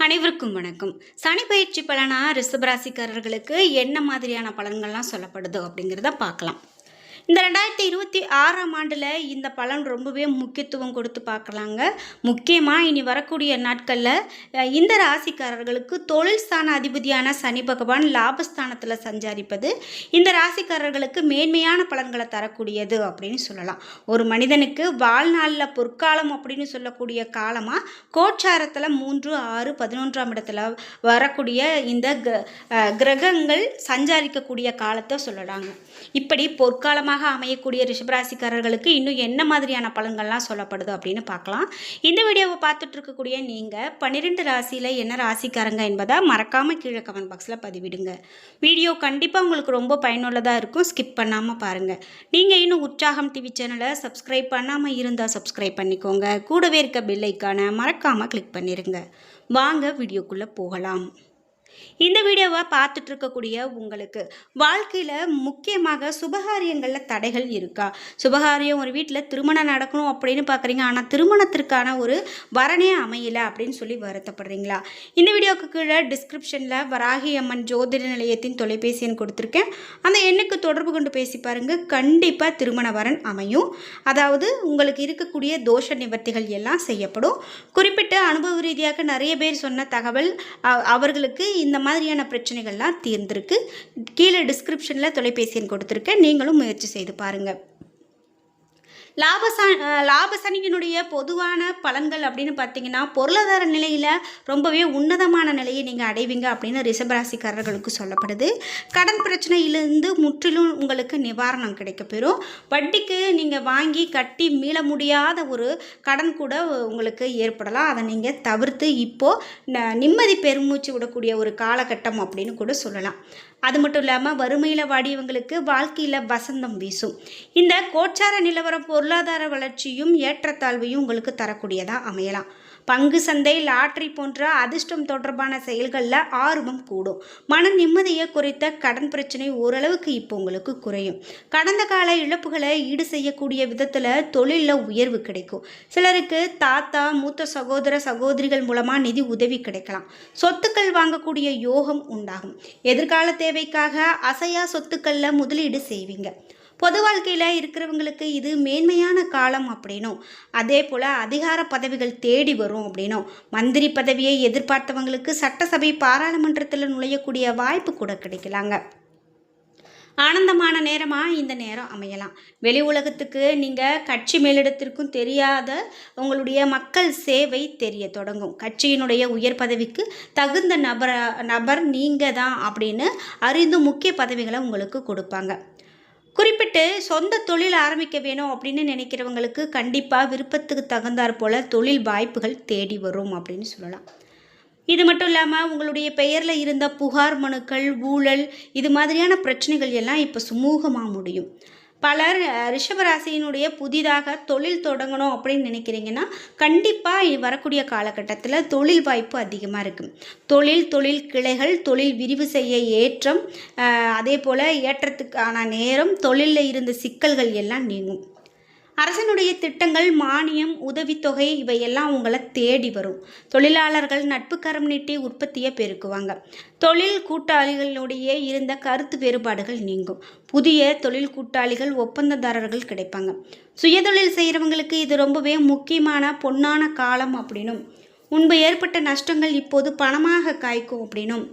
அனைவருக்கும் வணக்கம். சனி பயிற்சி பலனா ரிஷபராசிக்காரர்களுக்கு என்ன மாதிரியான பலன்கள்லாம் சொல்லப்படுது அப்படிங்கிறத பார்க்கலாம். இந்த 2026ஆம் ஆண்டில் இந்த பலன் ரொம்பவே முக்கியத்துவம் கொடுத்து பார்க்கலாங்க. முக்கியமாக இனி வரக்கூடிய நாட்களில் இந்த ராசிக்காரர்களுக்கு தொழில் ஸ்தான அதிபதியான சனி பகவான் லாபஸ்தானத்தில் சஞ்சாரிப்பது இந்த ராசிக்காரர்களுக்கு மேன்மையான பலன்களை தரக்கூடியது அப்படின்னு சொல்லலாம். ஒரு மனிதனுக்கு வாழ்நாளில் பொற்காலம் அப்படின்னு சொல்லக்கூடிய காலமாக கோச்சாரத்தில் 3, 6, 11ஆம் இடத்துல வரக்கூடிய இந்த கிரகங்கள் சஞ்சாரிக்கக்கூடிய காலத்தை சொல்லலாங்க. இப்படி பொற்காலமாக அமையக்கூடிய ரிஷபராசிக்காரர்களுக்கு இன்னும் என்ன மாதிரியான பலன்கள்லாம் சொல்லப்படுது அப்படின்னு பார்க்கலாம். இந்த வீடியோவை பார்த்துட்டு இருக்கக்கூடிய நீங்கள் 12 ராசியில் என்ன ராசிக்காரங்க என்பதை மறக்காமல் கீழே கமெண்ட் பாக்ஸில் பதிவிடுங்க. வீடியோ கண்டிப்பாக உங்களுக்கு ரொம்ப பயனுள்ளதாக இருக்கும். ஸ்கிப் பண்ணாமல் பாருங்கள். நீங்கள் இன்னும் உற்சாகம் டிவி சேனலை சப்ஸ்கிரைப் பண்ணாமல் இருந்தால் சப்ஸ்கிரைப் பண்ணிக்கோங்க. கூடவே இருக்க பெல் ஐக்கானை மறக்காமல் கிளிக் பண்ணிடுங்க. வாங்க வீடியோக்குள்ளே போகலாம். இந்த வீடியோவை பார்த்துட்டு இருக்கக்கூடிய உங்களுக்கு வாழ்க்கையில் முக்கியமாக சுபகாரியங்களில் தடைகள் இருக்கா? சுபகாரியம் ஒரு வீட்டில் திருமணம் நடக்கணும் அப்படின்னு பார்க்குறீங்க, ஆனால் திருமணத்திற்கான ஒரு வரனே அமையலை அப்படின்னு சொல்லி வருத்தப்படுறீங்களா? இந்த வீடியோவுக்கு கீழே டிஸ்கிரிப்ஷனில் வராகி அம்மன் ஜோதிட நிலையத்தின் தொலைபேசி எண் கொடுத்துருக்கேன். அந்த எண்ணுக்கு தொடர்பு கொண்டு பேசி பாருங்கள். கண்டிப்பாக திருமண வரன் அமையும். அதாவது உங்களுக்கு இருக்கக்கூடிய தோஷ நிவர்த்திகள் எல்லாம் செய்யப்படும். குறிப்பிட்ட அனுபவ ரீதியாக நிறைய பேர் சொன்ன தகவல் அவர்களுக்கு இந்த மாதிரியான பிரச்சனைகள்லாம் தீர்ந்திருக்கு. கீழே டிஸ்கிரிப்ஷனில் தொலைபேசி எண் கொடுத்துருக்கேன். நீங்களும் முயற்சி செய்து பாருங்கள். லாபசனியினுடைய பொதுவான பலன்கள் அப்படின்னு பார்த்தீங்கன்னா, பொருளாதார நிலையில் ரொம்பவே உன்னதமான நிலையை நீங்கள் அடைவீங்க அப்படின்னு ரிஷபராசிக்காரர்களுக்கு சொல்லப்படுது. கடன் பிரச்சனையிலிருந்து முற்றிலும் உங்களுக்கு நிவாரணம் கிடைக்கப்பெறும். வட்டிக்கு நீங்கள் வாங்கி கட்டி மீள முடியாத ஒரு கடன் கூட உங்களுக்கு ஏற்படலாம். அதை நீங்கள் தவிர்த்து இப்போது நிம்மதி பெருமூச்சு விடக்கூடிய ஒரு காலகட்டம் அப்படின்னு கூட சொல்லலாம். அது மட்டும் இல்லாமல் வறுமையில் வாடியவங்களுக்கு வாழ்க்கையில் வசந்தம் வீசும். இந்த கோச்சார நிலவரம் பொருளாதார வளர்ச்சியும் ஏற்றத்தாழ்வையும் உங்களுக்கு தரக்கூடியதாக அமையலாம். பங்கு சந்தை, லாட்ரி போன்ற அதிர்ஷ்டம் தொடர்பான செயல்களில் ஆர்வம் கூடும். மன நிம்மதியை குறித்த கடன் பிரச்சனை ஓரளவுக்கு இப்போ உங்களுக்கு குறையும். கடந்த கால இழப்புகளை ஈடு செய்யக்கூடிய விதத்தில் தொழிலில் உயர்வு கிடைக்கும். சிலருக்கு தாத்தா, மூத்த சகோதர சகோதரிகள் மூலமாக நிதி உதவி கிடைக்கலாம். சொத்துக்கள் வாங்கக்கூடிய யோகம் உண்டாகும். எதிர்கால தேவைக்காக அசையா சொத்துக்களில் முதலீடு செய்வீங்க. பொது வாழ்க்கையில் இருக்கிறவங்களுக்கு இது மேன்மையான காலம் அப்படின்னும், அதே போல் அதிகார பதவிகள் தேடி வரும் அப்படின்னும், மந்திரி பதவியை எதிர்பார்த்தவங்களுக்கு சட்டசபை பாராளுமன்றத்தில் நுழையக்கூடிய வாய்ப்பு கூட கிடைக்கலாங்க. ஆனந்தமான நேரமாக இந்த நேரம் அமையலாம். வெளி உலகத்துக்கு நீங்கள் கட்சி மேலிடத்திற்கும் தெரியாத உங்களுடைய மக்கள் சேவை தெரிய தொடங்கும். கட்சியினுடைய உயர் பதவிக்கு தகுந்த நபர் நீங்கள் தான் அப்படின்னு அறிந்து முக்கிய பதவிகளை உங்களுக்கு கொடுப்பாங்க. குறிப்பிட்டு சொந்த தொழில் ஆரம்பிக்க வேணும் அப்படின்னு நினைக்கிறவங்களுக்கு கண்டிப்பாக விருப்பத்துக்கு தகுந்தாற் போல் தொழில் வாய்ப்புகள் தேடி வரும் அப்படின்னு சொல்லலாம். இது மட்டும் இல்லாமல் உங்களுடைய பெயரில் இருந்த புகார் மனுக்கள், ஊழல், இது மாதிரியான பிரச்சனைகள் எல்லாம் இப்போ சுமூகமாக முடியும். பலர் ரிஷபராசியினுடைய புதிதாக தொழில் தொடங்கணும் அப்படின்னு நினைக்கிறீங்கன்னா கண்டிப்பாக வரக்கூடிய காலகட்டத்தில் தொழில் வாய்ப்பு அதிகமாக இருக்கும். தொழில் கிளைகள், தொழில் விரிவு செய்ய ஏற்றம், அதே போல் ஏற்றத்துக்கான நேரம், தொழிலில் இருந்த சிக்கல்கள் எல்லாம் நீங்கும். அரசனுடைய திட்டங்கள், மானியம், உதவித்தொகை இவையெல்லாம் உங்களை தேடி வரும். தொழிலாளர்கள் நட்பு கரம் நீட்டி உற்பத்தியை பெருக்குவாங்க. தொழில் கூட்டாளிகளுடைய இருந்த கருத்து வேறுபாடுகள் நீங்கும். புதிய தொழில் கூட்டாளிகள், ஒப்பந்ததாரர்கள் கிடைப்பாங்க. சுயதொழில் செய்கிறவங்களுக்கு இது ரொம்பவே முக்கியமான பொன்னான காலம் அப்படின்னும், முன்பு ஏற்பட்ட நஷ்டங்கள் இப்போது பணமாக காய்க்கும் அப்படின்னும்,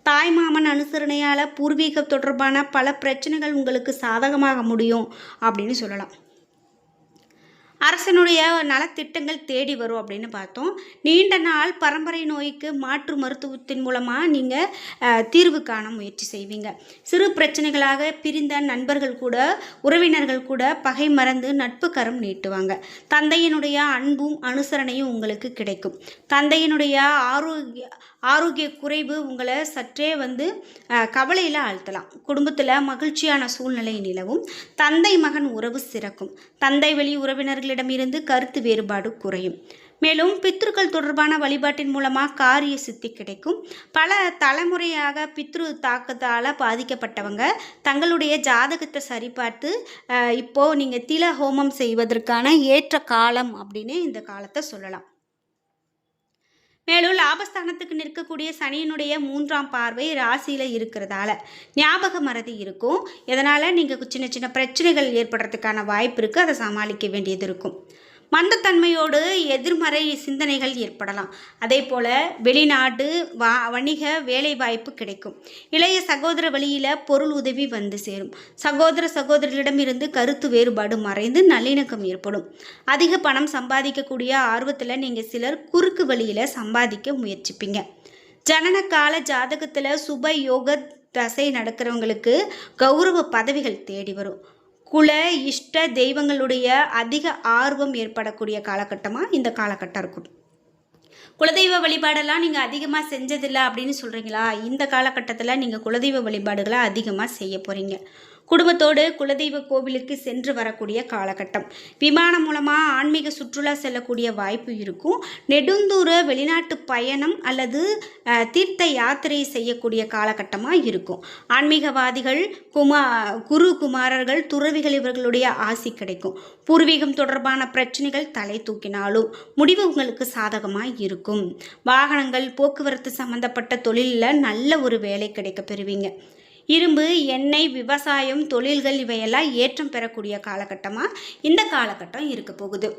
தாய்மாமன் அனுசரணையால் பூர்வீக தொடர்பான பல பிரச்சனைகள் உங்களுக்கு சாதகமாக முடியும் அப்படின்னு சொல்லலாம். அரசனுடைய நலத்திட்டங்கள் தேடி வரும் அப்படின்னு பார்த்தோம். நீண்ட நாள் பரம்பரை நோய்க்கு மாற்று மருத்துவத்தின் மூலமாக நீங்கள் தீர்வு காண முயற்சி செய்வீங்க. சிறு பிரச்சனைகளாக பிரிந்த நண்பர்கள் கூட, உறவினர்கள் கூட பகை மறந்து நட்பு கரம் நீட்டுவாங்க. தந்தையினுடைய அன்பும் அனுசரணையும் உங்களுக்கு கிடைக்கும். தந்தையினுடைய ஆரோக்கிய குறைவு உங்களை சற்றே கவலையில் ஆழ்த்தலாம். குடும்பத்தில் மகிழ்ச்சியான சூழ்நிலை நிலவும். தந்தை மகன் உறவு சிறக்கும். தந்தை வழி உறவினர்களிடமிருந்து கருத்து வேறுபாடு குறையும். மேலும் பித்ருக்கள் தொடர்பான வழிபாட்டின் மூலமாக காரிய சித்தி கிடைக்கும். பல தலைமுறையாக பித்ரு தாக்கத்தால் பாதிக்கப்பட்டவங்க தங்களுடைய ஜாதகத்தை சரிபார்த்து இப்போது நீங்கள் தில ஹோமம் செய்வதற்கான ஏற்ற காலம் அப்படின்னு இந்த காலத்தை சொல்லலாம். மேலும் லாபஸ்தானத்துக்கு நிற்கக்கூடிய சனியினுடைய 3ஆம் பார்வை ராசியில் இருக்கிறதால ஞாபக மறதி இருக்கும். இதனால் நீங்கள் சின்ன சின்ன பிரச்சனைகள் ஏற்படுறதுக்கான வாய்ப்பு இருக்குது. அதை சமாளிக்க வேண்டியது இருக்கும். மந்தத்தன்மையோடு எதிர்மறை சிந்தனைகள் ஏற்படலாம். அதே போல் வெளிநாடு வணிக வேலை வாய்ப்பு கிடைக்கும். இளைய சகோதர வழியில் பொருள் உதவி வந்து சேரும். சகோதரிகளிடமிருந்து கருத்து வேறுபாடு மறைந்து நல்லிணக்கம் ஏற்படும். அதிக பணம் சம்பாதிக்கக்கூடிய ஆர்வத்தில் நீங்கள் சிலர் குறுக்கு வழியில் சம்பாதிக்க முயற்சிப்பீங்க. ஜனனகால ஜாதகத்தில் சுப யோக தசை நடக்கிறவங்களுக்கு கௌரவ பதவிகள் தேடி வரும். குல இஷ்ட தெய்வங்களுடைய அதிக ஆர்வம் ஏற்படக்கூடிய காலகட்டமாக இந்த காலகட்டம் இருக்கும். குலதெய்வ வழிபாடெல்லாம் நீங்கள் அதிகமாக செஞ்சதில்லை அப்படின்னு சொல்கிறீங்களா? இந்த காலகட்டத்தில் நீங்கள் குலதெய்வ வழிபாடுகளை அதிகமாக செய்ய போகிறீங்க. குடும்பத்தோடு குலதெய்வ கோவிலுக்கு சென்று வரக்கூடிய காலகட்டம். விமானம் மூலமாக ஆன்மீக சுற்றுலா செல்லக்கூடிய வாய்ப்பு இருக்கும். நெடுந்தூர வெளிநாட்டு பயணம் அல்லது தீர்த்த யாத்திரை செய்யக்கூடிய காலகட்டமாக இருக்கும். ஆன்மீகவாதிகள் குரு குமாரர்கள் துறவிகள் இவர்களுடைய ஆசி கிடைக்கும். பூர்வீகம் தொடர்பான பிரச்சனைகள் தலை தூக்கினாலும் முடிவு உங்களுக்கு சாதகமாக இருக்கும். வாகனங்கள் போக்குவரத்து சம்பந்தப்பட்ட தொழிலில் நல்ல ஒரு வேலை கிடைக்க பெறுவீங்க. இரும்பு எண்ணெய் விவசாயம் தொழில்கள் இவையெல்லாம் ஏற்றம் பெறக்கூடிய காலகட்டமாக இந்த காலகட்டம் இருக்க போகுது.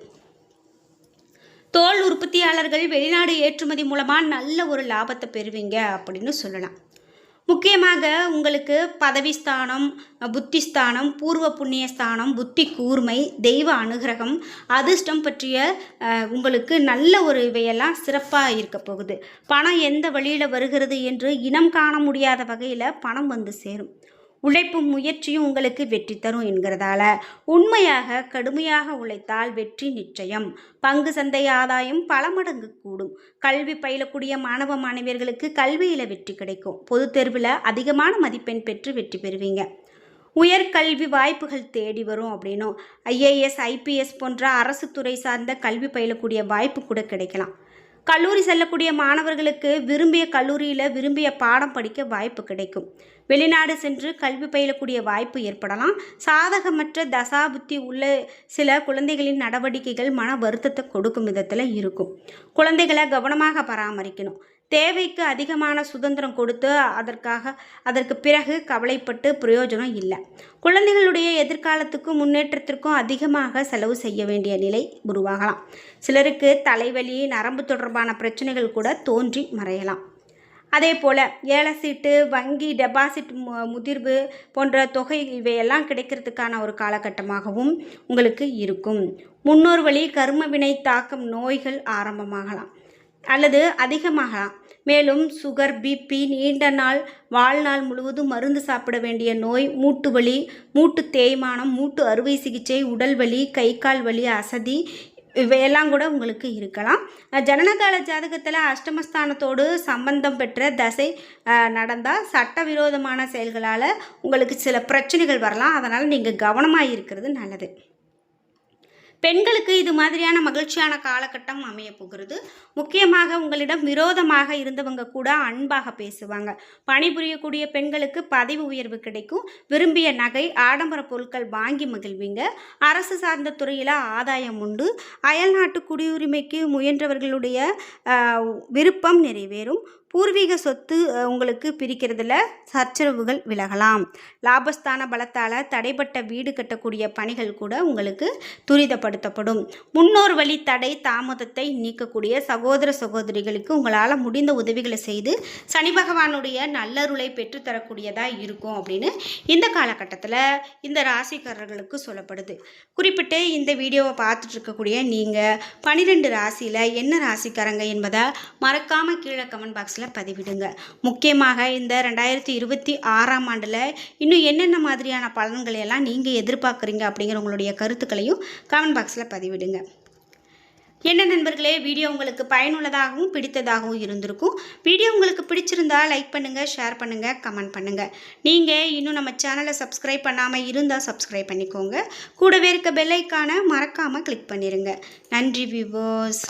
தோல் உற்பத்தியாளர்கள் வெளிநாடு ஏற்றுமதி மூலமாக நல்ல ஒரு லாபத்தை பெறுவீங்க அப்படின்னு சொல்லலாம். முக்கியமாக உங்களுக்கு பதவி ஸ்தானம், புத்திஸ்தானம், பூர்வ புண்ணிய ஸ்தானம், புத்தி கூர்மை, தெய்வ அனுகிரகம், அதிர்ஷ்டம் பற்றிய உங்களுக்கு நல்ல ஒரு இவையெல்லாம் சிறப்பாக இருக்க போகுது. பணம் எந்த வழியில் வருகிறது என்று இனம் காண முடியாத வகையில் பணம் வந்து சேரும். உழைப்பும் முயற்சியும் உங்களுக்கு வெற்றி தரும் என்கிறதால உண்மையாக கடுமையாக உழைத்தால் வெற்றி நிச்சயம். பங்கு சந்தை ஆதாயம் பல மடங்கு கூடும். கல்வி பயிலக்கூடிய மாணவ மாணவியர்களுக்கு கல்வியில் வெற்றி கிடைக்கும். பொதுத் தேர்வில் அதிகமான மதிப்பெண் பெற்று வெற்றி பெறுவீங்க. உயர்கல்வி வாய்ப்புகள் தேடி வரும் அப்படின்னும் IAS IPS போன்ற அரசு துறை சார்ந்த கல்வி பயிலக்கூடிய வாய்ப்பு கூட கிடைக்கலாம். கல்லூரி செல்லக்கூடிய மாணவர்களுக்கு விரும்பிய கல்லூரியில் விரும்பிய பாடம் படிக்க வாய்ப்பு கிடைக்கும். வெளிநாடு சென்று கல்வி பயிலக்கூடிய வாய்ப்பு ஏற்படலாம். சாதகமற்ற தசாபுத்தி உள்ள சில குழந்தைகளின் நடவடிக்கைகள் மன வருத்தத்தை கொடுக்கும் விதத்தில் இருக்கும். குழந்தைகளை கவனமாக பராமரிக்கணும். தேவைக்கு அதிகமான சுதந்திரம் கொடுத்து அதற்கு பிறகு கவலைப்பட்டு பிரயோஜனம் இல்லை. குழந்தைகளுடைய எதிர்காலத்துக்கும் முன்னேற்றத்திற்கும் அதிகமாக செலவு செய்ய வேண்டிய நிலை உருவாகலாம். சிலருக்கு தலைவலி நரம்பு தொடர்பான பிரச்சனைகள் கூட தோன்றி மறையலாம். அதே போல் ஏல சீட்டு வங்கி டெபாசிட் முதிர்வு போன்ற தொகை இவையெல்லாம் கிடைக்கிறதுக்கான ஒரு காலகட்டமாகவும் உங்களுக்கு இருக்கும். முன்னோர் வழி கர்ம வினை தாக்கம் நோய்கள் ஆரம்பமாகலாம் அல்லது அதிகமாகலாம். மேலும் சுகர் BP நீண்ட நாள் வாழ்நாள் முழுவதும் மருந்து சாப்பிட வேண்டிய நோய், மூட்டு வலி, மூட்டு தேய்மானம், மூட்டு அறுவை சிகிச்சை, உடல் வலி, கை கால் வலி, அசதி இவையெல்லாம் கூட உங்களுக்கு இருக்கலாம். ஜனனகால ஜாதகத்தில் அஷ்டமஸ்தானத்தோடு சம்பந்தம் பெற்ற தசை நடந்தால் சட்டவிரோதமான செயல்களால் உங்களுக்கு சில பிரச்சனைகள் வரலாம். அதனால் நீங்கள் கவனமாக இருக்கிறது நல்லது. பெண்களுக்கு இது மாதிரியான மகிழ்ச்சியான காலகட்டம் அமைய போகிறது. முக்கியமாக உங்களிடம் விரோதமாக இருந்தவங்க கூட அன்பாக பேசுவாங்க. பணிபுரியக்கூடிய பெண்களுக்கு பதவி உயர்வு கிடைக்கும். விரும்பிய நகை ஆடம்பர பொருட்கள் வாங்கி மகிழ்வீங்க. அரசு சார்ந்த துறையில் ஆதாயம் உண்டு. அயல்நாட்டு குடியுரிமைக்கு முயன்றவர்களுடைய விருப்பம் நிறைவேறும். பூர்வீக சொத்து உங்களுக்கு பிரிக்கிறதுல சச்சரவுகள் விலகலாம். லாபஸ்தான பலத்தால் தடைப்பட்ட வீடு கட்டக்கூடிய பணிகள் கூட உங்களுக்கு துரிதப்படுத்தப்படும். முன்னோர் வழி தடை தாமதத்தை நீக்கக்கூடிய சகோதரிகளுக்கு உங்களால் முடிந்த உதவிகளை செய்து சனி பகவானுடைய நல்லருளை பெற்றுத்தரக்கூடியதாக இருக்கும் அப்படின்னு இந்த காலகட்டத்தில் இந்த ராசிக்காரர்களுக்கு சொல்லப்படுது. குறிப்பிட்டு இந்த வீடியோவை பார்த்துட்டு இருக்கக்கூடிய நீங்கள் 12 ராசியில் என்ன ராசிக்காரங்க என்பதை மறக்காமல் கீழே கமெண்ட் பாக்ஸில் பதிவிடுங்க. முக்கியமாக இந்த 2026ஆம் ஆண்டில் இன்னும் என்னென்ன மாதிரியான பலன்களை எல்லாம் நீங்கள் எதிர்பார்க்குறீங்க அப்படிங்கிற உங்களுடைய கருத்துக்களையும் கமெண்ட் பாக்ஸில் பதிவிடுங்க. என்ன நண்பர்களே, வீடியோ உங்களுக்கு பயனுள்ளதாகவும் பிடித்ததாகவும் இருந்திருக்கும். வீடியோ உங்களுக்கு பிடிச்சிருந்தா லைக் பண்ணுங்கள், ஷேர் பண்ணுங்கள், கமெண்ட் பண்ணுங்கள். நீங்கள் இன்னும் நம்ம சேனலை சப்ஸ்கிரைப் பண்ணாமல் இருந்தால் சப்ஸ்கிரைப் பண்ணிக்கோங்க. கூடவே இருக்க பெல் ஐக்கானை மறக்காமல் கிளிக் பண்ணிடுங்க. நன்றி வியூவர்ஸ்.